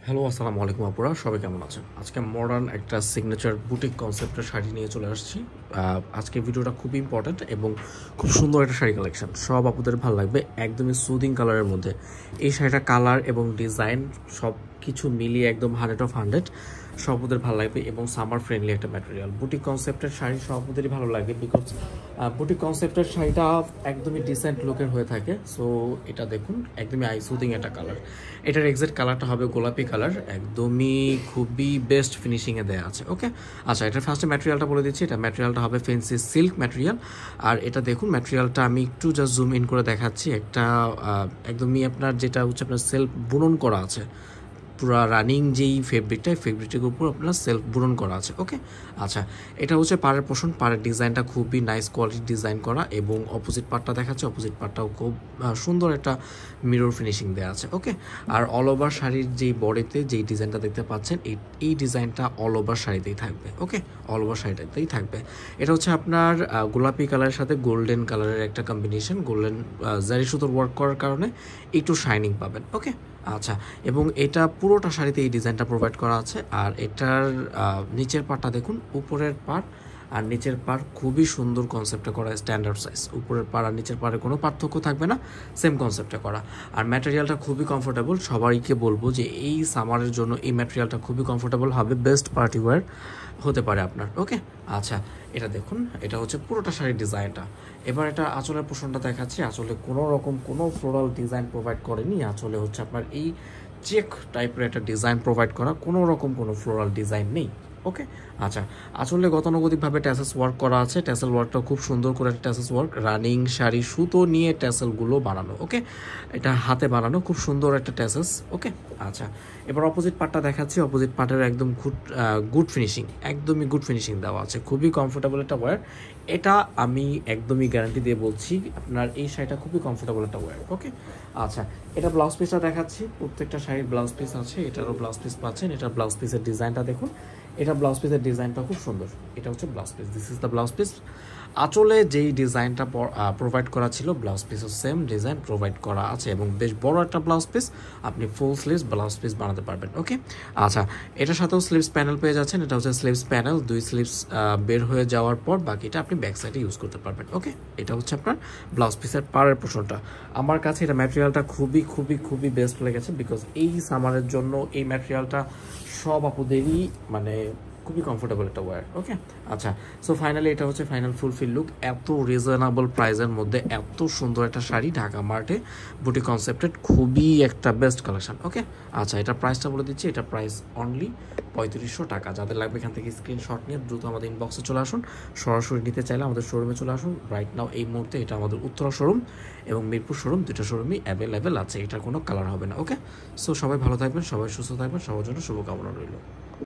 Hello, আসসালামু আলাইকুম আপুরা, সবাই কেমন আছেন? আজকে মডার্ন একটা সিগনেচার বুটিক কনসেপ্টের শাড়ি নিয়ে চলে আসছি। আজকে ভিডিওটা খুব ইম্পর্ট্যান্ট এবং খুব সুন্দর একটা শাড়ি কালেকশন। সব আপুদের ভালো লাগবে, একদমই সুদিং কালারের মধ্যে। এই শাড়িটা কালার এবং ডিজাইন সব কিছু মিলিয়ে একদম 100/100 সব আপুদের ভালো লাগবে এবং সামার ফ্রেন্ডলি একটা ম্যাটেরিয়াল। বুটিক কনসেপ্টের শাড়ি সব আপুদেরই ভালো লাগবে, বিকজ বুটিক কনসেপ্টের শাড়িটা একদমই ডিসেন্ট লুকের হয়ে থাকে। সো এটা দেখুন, একদমই আই সুদিং একটা কালার। এটার এক্সাক্ট কালারটা হবে গোলাপি কালার, একদমই খুবই বেস্ট ফিনিশিংয়ে দেওয়া আছে। ওকে, আচ্ছা, এটার ফার্স্টে ম্যাটেরিয়ালটা বলে দিচ্ছি। এটা ম্যাটেরিয়ালটা হবে ফেন্সি সিল্ক ম্যাটেরিয়াল। আর এটা দেখুন, ম্যাটেরিয়ালটা আমি একটু জাস্ট জুম ইন করে দেখাচ্ছি। একটা একদমই আপনার যেটা হচ্ছে আপনার সেলফ বুনন করা আছে, পুরা রানিং যেই ফেব্রিকটার উপর আপনার সেলফ বুনন করা আছে। ওকে, আচ্ছা, এটা হচ্ছে পাড়ের পোর্শন। পাড়ের ডিজাইনটা খুবই নাইস কোয়ালিটির ডিজাইন করা এবং অপোজিট পার্টটা দেখাচ্ছে। অপোজিট পার্টটাও খুব সুন্দর একটা মিরর ফিনিশিং দেওয়া আছে। ওকে, আর অল ওভার শাড়ির যেই বডিতে যেই ডিজাইনটা দেখতে পাচ্ছেন, এই ডিজাইনটা অল ওভার শাড়িতেই থাকবে। ওকে, অল ওভার শাড়িটাতেই থাকবে। এটা হচ্ছে আপনার গোলাপি কালারের সাথে গোল্ডেন কালারের একটা কম্বিনেশন। গোল্ডেন জারি সুতোর ওয়ার্ক করার কারণে একটু শাইনিং পাবেন। ওকে, আচ্ছা, এবং এটা পুরোটা শাড়িতে এই ডিজাইনটা প্রোভাইড করা আছে। আর এটার নিচের পার্টটা দেখুন, উপরের পার্ট আর নিচের পার্ট খুবই সুন্দর কনসেপ্টে করা, স্ট্যান্ডার্ড সাইজ। উপরের পাড় আর নিচের পাড়ে কোনো পার্থক্য থাকবে না, সেম কনসেপ্টে করা। আর ম্যাটেরিয়ালটা খুবই কমফোর্টেবল। সবাইকে বলবো যে এই সামারের জন্য এই ম্যাটেরিয়ালটা খুবই কমফোর্টেবল হবে, বেস্ট পার্টি ওয়্যার হতে পারে আপনার। ওকে, আচ্ছা, এটা দেখুন, এটা হচ্ছে পুরোটা শাড়ির ডিজাইনটা। এবার এটা আঁচলের পোর্শনটা দেখাচ্ছি। আঁচলে কোনো রকম কোনো ফ্লোরাল ডিজাইন প্রোভাইড করেনি। আঁচলে হচ্ছে আপনার এই চেক টাইপের একটা ডিজাইন প্রোভাইড করা, কোনো রকম কোনো ফ্লোরাল ডিজাইন নেই। ওকে, আচ্ছা, আসলে গতানুগতিকভাবে ট্যাসেলস ওয়ার্ক করা আছে। ট্যাসেল ওয়ার্কটা খুব সুন্দর করে একটা ট্যাসেলস ওয়ার্ক, রানিং শাড়ি সুতো নিয়ে ট্যাসেলগুলো বানানো। ওকে, এটা হাতে বানানো, খুব সুন্দর একটা ট্যাসেলস। ওকে, আচ্ছা, এবার অপোজিট পার্টটা দেখাচ্ছি। অপোজিট পার্টের একদম গুড ফিনিশিং, একদমই গুড ফিনিশিং দেওয়া আছে, খুবই কমফোর্টেবল একটা ওয়্যার। এটা আমি একদমই গ্যারান্টি দিয়ে বলছি, আপনার এই শাড়িটা খুবই কমফোর্টেবল একটা ওয়্যার। ওকে, আচ্ছা, এটা ব্লাউজ পিসটা দেখাচ্ছি। প্রত্যেকটা শাড়ির ব্লাউজ পিস আছে, এটারও ব্লাউজ পিস পাচ্ছেন। এটা ব্লাউজ পিসের ডিজাইনটা দেখুন, এটা ব্লাউজ পিসের ডিজাইনটা খুব সুন্দর। এটা হচ্ছে blouse piece, this is the blouse piece. আঁচলে যেই ডিজাইনটা প্রোভাইড করা ছিল, ব্লাউজ পিসও সেম ডিজাইন প্রোভাইড করা আছে এবং বেশ বড় একটা ব্লাউজ পিস। আপনি ফুল স্লিভস ব্লাউজ পিস বানাতে পারবেন। ওকে, আচ্ছা, এটার সাথেও স্লিভস প্যানেল পেয়ে যাচ্ছেন। এটা হচ্ছে স্লিভস প্যানেল, দুই স্লিভস বের হয়ে যাওয়ার পর বাকিটা আপনি ব্যাক সাইডে ইউজ করতে পারবেন। ওকে, এটা হচ্ছে আপনার ব্লাউজ পিসের পাড়ের পোর্শনটা। আমার কাছে এটা ম্যাটেরিয়ালটা খুবই খুবই খুবই বেস্ট লেগেছে, বিকজ এই সামারের জন্য এই ম্যাটেরিয়ালটা সব আপুদেরই মানে খুবই কমফোর্টেবল একটা ওয়্যার। ওকে, আচ্ছা, সো ফাইনালি এটা হচ্ছে ফাইনাল ফুলফিল লুক। এত রিজনেবল প্রাইসের মধ্যে এত সুন্দর একটা শাড়ি ঢাকা মার্টে বুটিক কনসেপ্টেড, খুবই একটা বেস্ট কালেকশন। ওকে, আচ্ছা, এটা প্রাইসটা বলে দিচ্ছি। এটা প্রাইস অনলি 3500 টাকা। যাদের লাগবে এখান থেকে স্ক্রিনশট নিয়ে দ্রুত আমাদের ইনবক্সে চলে আসুন। সরাসরি নিতে চাইলে আমাদের শোরুমে চলে আসুন। রাইট নাও এই মুহূর্তে এটা আমাদের উত্তরা শোরুম এবং মিরপুর শোরুম, দুটো শোরুমই অ্যাভেলেবেল আছে। এটার কোনো কালার হবে না। ওকে, সো সবাই ভালো থাকবেন, সবাই সুস্থ থাকবেন, সবার জন্য শুভকামনা রইল।